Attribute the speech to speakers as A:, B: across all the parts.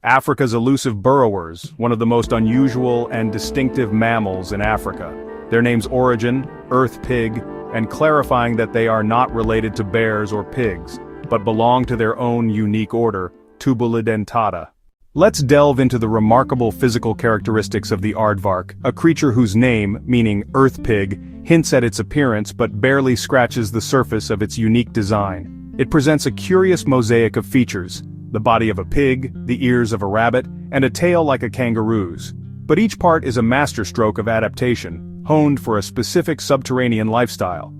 A: Africa's elusive burrowers, one of the most unusual and distinctive mammals in Africa. Their name's origin, earth pig, and clarifying that they are not related to bears or pigs, but belong to their own unique order, Tubulidentata. Let's delve into the remarkable physical characteristics of the aardvark, a creature whose name, meaning earth pig, hints at its appearance but barely scratches the surface of its unique design. It presents a curious mosaic of features: the body of a pig, the ears of a rabbit, and a tail like a kangaroo's. But each part is a masterstroke of adaptation, honed for a specific subterranean lifestyle.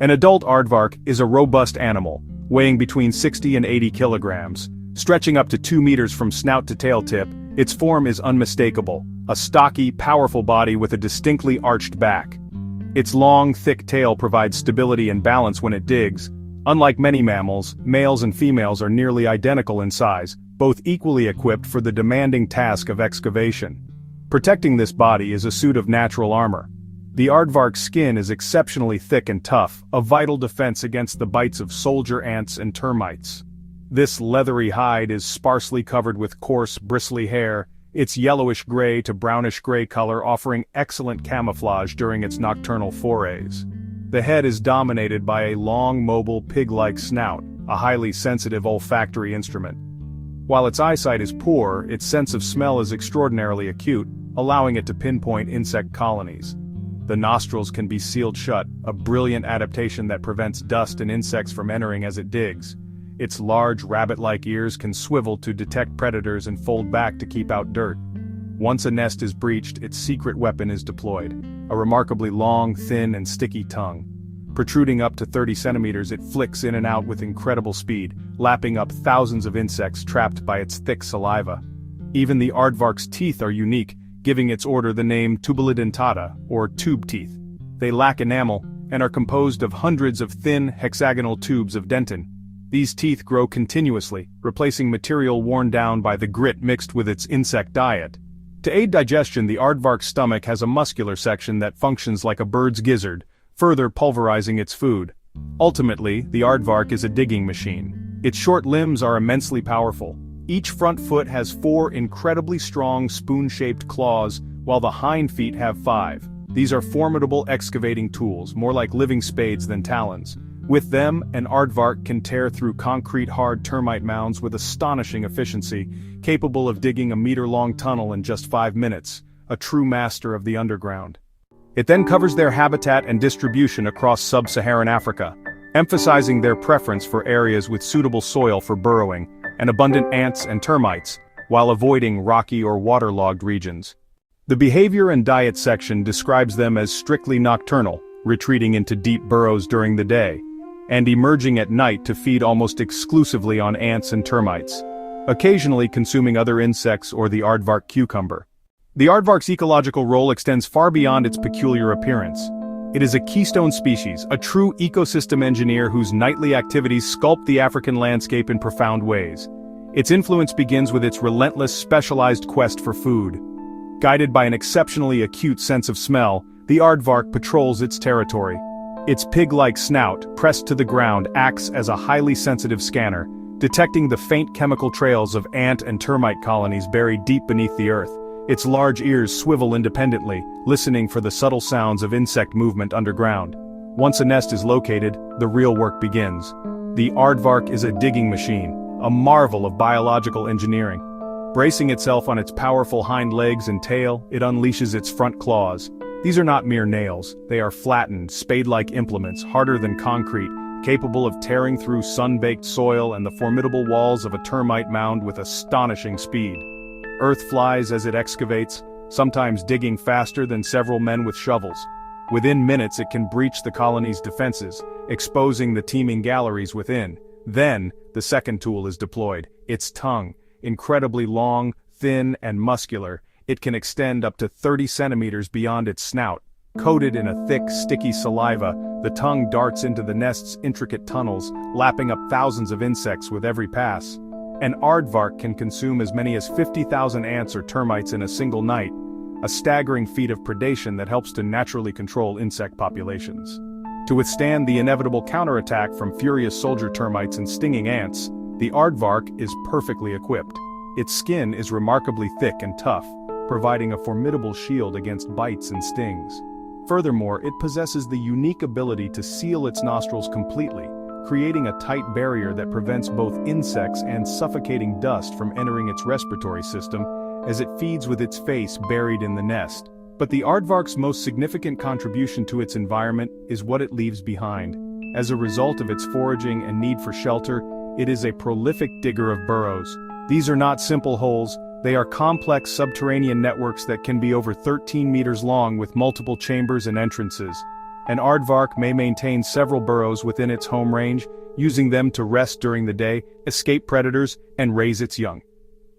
A: An adult aardvark is a robust animal, weighing between 60 and 80 kilograms. Stretching up to 2 meters from snout to tail tip, its form is unmistakable, a stocky, powerful body with a distinctly arched back. Its long, thick tail provides stability and balance when it digs. Unlike many mammals, males and females are nearly identical in size, both equally equipped for the demanding task of excavation. Protecting this body is a suit of natural armor. The aardvark's skin is exceptionally thick and tough, a vital defense against the bites of soldier ants and termites. This leathery hide is sparsely covered with coarse, bristly hair, its yellowish-gray to brownish-gray color offering excellent camouflage during its nocturnal forays. The head is dominated by a long, mobile, pig-like snout, a highly sensitive olfactory instrument. While its eyesight is poor, its sense of smell is extraordinarily acute, allowing it to pinpoint insect colonies. The nostrils can be sealed shut, a brilliant adaptation that prevents dust and insects from entering as it digs. Its large, rabbit-like ears can swivel to detect predators and fold back to keep out dirt. Once a nest is breached, its secret weapon is deployed, a remarkably long, thin, and sticky tongue. Protruding up to 30 centimeters, it flicks in and out with incredible speed, lapping up thousands of insects trapped by its thick saliva. Even the aardvark's teeth are unique, giving its order the name Tubulidentata, or tube teeth. They lack enamel, and are composed of hundreds of thin, hexagonal tubes of dentin. These teeth grow continuously, replacing material worn down by the grit mixed with its insect diet. To aid digestion, the aardvark's stomach has a muscular section that functions like a bird's gizzard, further pulverizing its food. Ultimately, the aardvark is a digging machine. Its short limbs are immensely powerful. Each front foot has 4 incredibly strong spoon-shaped claws, while the hind feet have 5. These are formidable excavating tools, more like living spades than talons. With them, an aardvark can tear through concrete-hard termite mounds with astonishing efficiency, capable of digging a meter-long tunnel in just 5 minutes, a true master of the underground. It then covers their habitat and distribution across sub-Saharan Africa, emphasizing their preference for areas with suitable soil for burrowing, and abundant ants and termites, while avoiding rocky or waterlogged regions. The behavior and diet section describes them as strictly nocturnal, retreating into deep burrows during the day, and emerging at night to feed almost exclusively on ants and termites, occasionally consuming other insects or the aardvark cucumber. The aardvark's ecological role extends far beyond its peculiar appearance. It is a keystone species, a true ecosystem engineer whose nightly activities sculpt the African landscape in profound ways. Its influence begins with its relentless, specialized quest for food. Guided by an exceptionally acute sense of smell, the aardvark patrols its territory. Its pig-like snout, pressed to the ground, acts as a highly sensitive scanner, detecting the faint chemical trails of ant and termite colonies buried deep beneath the earth. Its large ears swivel independently, listening for the subtle sounds of insect movement underground. Once a nest is located, the real work begins. The aardvark is a digging machine, a marvel of biological engineering. Bracing itself on its powerful hind legs and tail, it unleashes its front claws. These are not mere nails, they are flattened, spade-like implements, harder than concrete, capable of tearing through sun-baked soil and the formidable walls of a termite mound with astonishing speed. Earth flies as it excavates, sometimes digging faster than several men with shovels. Within minutes it can breach the colony's defenses, exposing the teeming galleries within. Then, the second tool is deployed, its tongue. Incredibly long, thin, and muscular, it can extend up to 30 centimeters beyond its snout. Coated in a thick, sticky saliva, the tongue darts into the nest's intricate tunnels, lapping up thousands of insects with every pass. An aardvark can consume as many as 50,000 ants or termites in a single night, a staggering feat of predation that helps to naturally control insect populations. To withstand the inevitable counterattack from furious soldier termites and stinging ants, the aardvark is perfectly equipped. Its skin is remarkably thick and tough, providing a formidable shield against bites and stings. Furthermore, it possesses the unique ability to seal its nostrils completely, creating a tight barrier that prevents both insects and suffocating dust from entering its respiratory system, as it feeds with its face buried in the nest. But the aardvark's most significant contribution to its environment is what it leaves behind. As a result of its foraging and need for shelter, it is a prolific digger of burrows. These are not simple holes, they are complex subterranean networks that can be over 13 meters long with multiple chambers and entrances. An aardvark may maintain several burrows within its home range, using them to rest during the day, escape predators, and raise its young.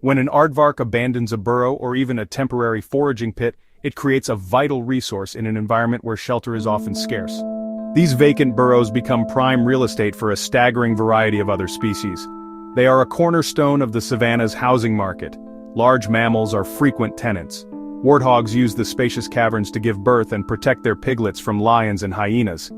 A: When an aardvark abandons a burrow or even a temporary foraging pit, it creates a vital resource in an environment where shelter is often scarce. These vacant burrows become prime real estate for a staggering variety of other species. They are a cornerstone of the savanna's housing market. Large mammals are frequent tenants. Warthogs use the spacious caverns to give birth and protect their piglets from lions and hyenas.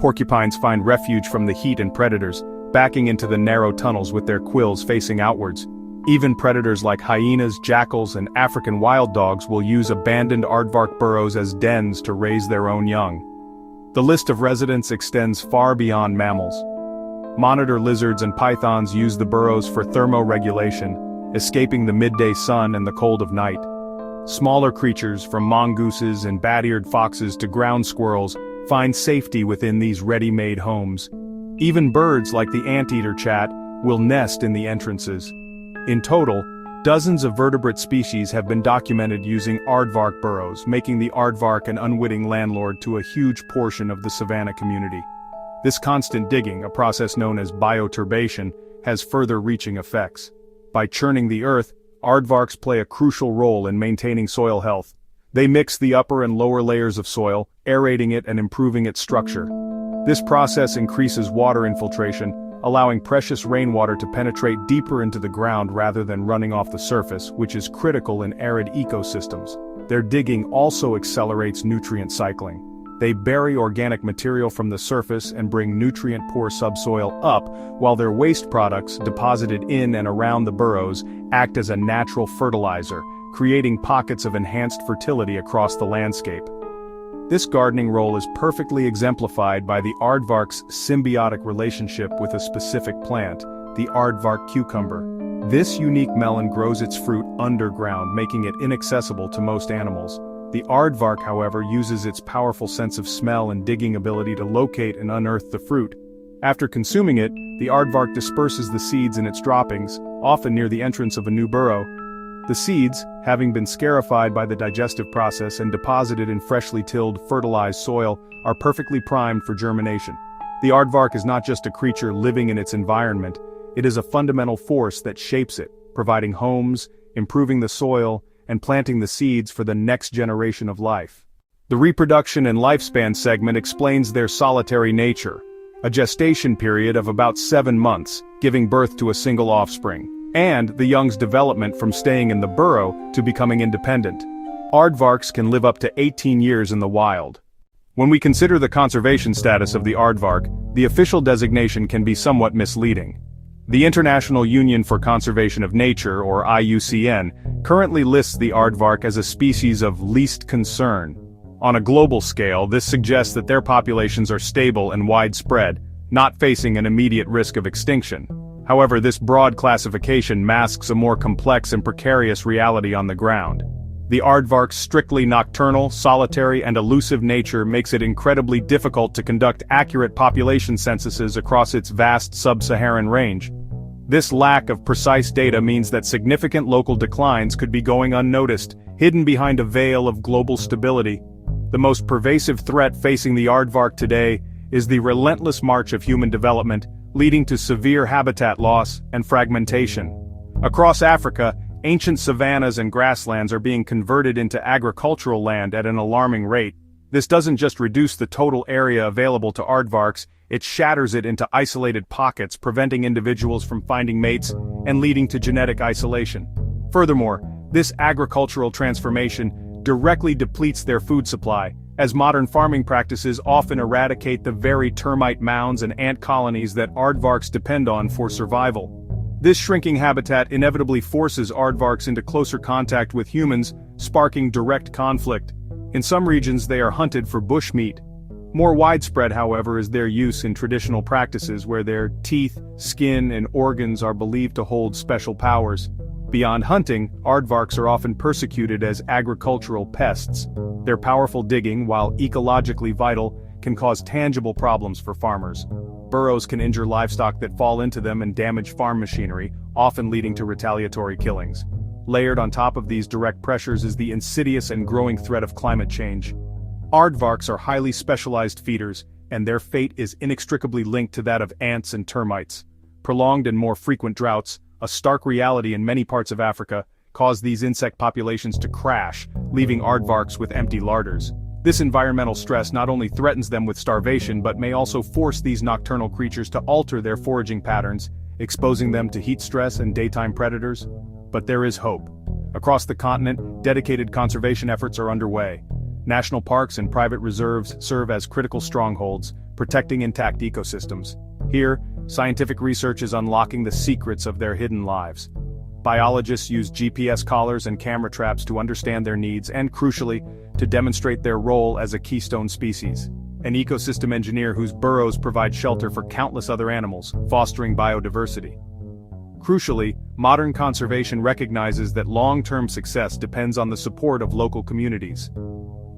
A: Porcupines find refuge from the heat and predators, backing into the narrow tunnels with their quills facing outwards. Even predators like hyenas, jackals, and African wild dogs will use abandoned aardvark burrows as dens to raise their own young. The list of residents extends far beyond mammals. Monitor lizards and pythons use the burrows for thermoregulation, escaping the midday sun and the cold of night. Smaller creatures, from mongooses and bat-eared foxes to ground squirrels, find safety within these ready-made homes. Even birds like the anteater chat will nest in the entrances. In total, dozens of vertebrate species have been documented using aardvark burrows, making the aardvark an unwitting landlord to a huge portion of the savanna community. This constant digging, a process known as bioturbation, has further-reaching effects. By churning the earth, aardvarks play a crucial role in maintaining soil health. They mix the upper and lower layers of soil, aerating it and improving its structure. This process increases water infiltration, allowing precious rainwater to penetrate deeper into the ground rather than running off the surface, which is critical in arid ecosystems. Their digging also accelerates nutrient cycling. They bury organic material from the surface and bring nutrient-poor subsoil up, while their waste products, deposited in and around the burrows, act as a natural fertilizer, creating pockets of enhanced fertility across the landscape. This gardening role is perfectly exemplified by the aardvark's symbiotic relationship with a specific plant, the aardvark cucumber. This unique melon grows its fruit underground, making it inaccessible to most animals. The aardvark, however, uses its powerful sense of smell and digging ability to locate and unearth the fruit. After consuming it, the aardvark disperses the seeds in its droppings, often near the entrance of a new burrow. The seeds, having been scarified by the digestive process and deposited in freshly tilled, fertilized soil, are perfectly primed for germination. The aardvark is not just a creature living in its environment, it is a fundamental force that shapes it, providing homes, improving the soil, and planting the seeds for the next generation of life. The reproduction and lifespan segment explains their solitary nature, a gestation period of about 7 months, giving birth to a single offspring, and the young's development from staying in the burrow to becoming independent. Aardvarks can live up to 18 years in the wild. When we consider the conservation status of the aardvark, the official designation can be somewhat misleading. The International Union for Conservation of Nature, or IUCN, currently lists the aardvark as a species of least concern. On a global scale, this suggests that their populations are stable and widespread, not facing an immediate risk of extinction. However, this broad classification masks a more complex and precarious reality on the ground. The aardvark's strictly nocturnal, solitary, and elusive nature makes it incredibly difficult to conduct accurate population censuses across its vast sub-Saharan range. This lack of precise data means that significant local declines could be going unnoticed, hidden behind a veil of global stability. The most pervasive threat facing the aardvark today is the relentless march of human development, leading to severe habitat loss and fragmentation. Across Africa, ancient savannas and grasslands are being converted into agricultural land at an alarming rate. This doesn't just reduce the total area available to aardvarks, it shatters it into isolated pockets, preventing individuals from finding mates and leading to genetic isolation. Furthermore, this agricultural transformation directly depletes their food supply, as modern farming practices often eradicate the very termite mounds and ant colonies that aardvarks depend on for survival. This shrinking habitat inevitably forces aardvarks into closer contact with humans, sparking direct conflict. In some regions they are hunted for bushmeat. More widespread, however, is their use in traditional practices where their teeth, skin, and organs are believed to hold special powers. Beyond hunting, aardvarks are often persecuted as agricultural pests. Their powerful digging, while ecologically vital, can cause tangible problems for farmers. Burrows can injure livestock that fall into them and damage farm machinery, often leading to retaliatory killings. Layered on top of these direct pressures is the insidious and growing threat of climate change. Aardvarks are highly specialized feeders, and their fate is inextricably linked to that of ants and termites. Prolonged and more frequent droughts, a stark reality in many parts of Africa, cause these insect populations to crash, leaving aardvarks with empty larders. This environmental stress not only threatens them with starvation but may also force these nocturnal creatures to alter their foraging patterns, exposing them to heat stress and daytime predators. But there is hope. Across the continent, dedicated conservation efforts are underway. National parks and private reserves serve as critical strongholds, protecting intact ecosystems. Here, scientific research is unlocking the secrets of their hidden lives. Biologists use GPS collars and camera traps to understand their needs and, crucially, to demonstrate their role as a keystone species. An ecosystem engineer whose burrows provide shelter for countless other animals, fostering biodiversity. Crucially, modern conservation recognizes that long-term success depends on the support of local communities.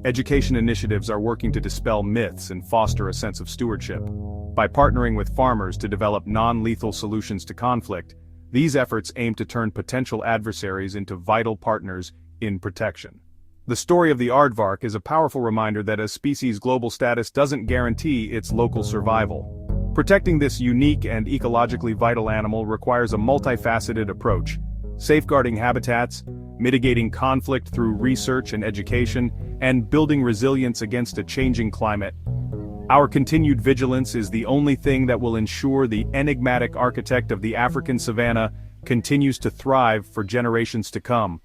A: Education initiatives are working to dispel myths and foster a sense of stewardship. By partnering with farmers to develop non-lethal solutions to conflict, these efforts aim to turn potential adversaries into vital partners in protection. The story of the aardvark is a powerful reminder that a species' global status doesn't guarantee its local survival. Protecting this unique and ecologically vital animal requires a multifaceted approach, safeguarding habitats, mitigating conflict through research and education, and building resilience against a changing climate. Our continued vigilance is the only thing that will ensure the enigmatic architect of the African savanna continues to thrive for generations to come.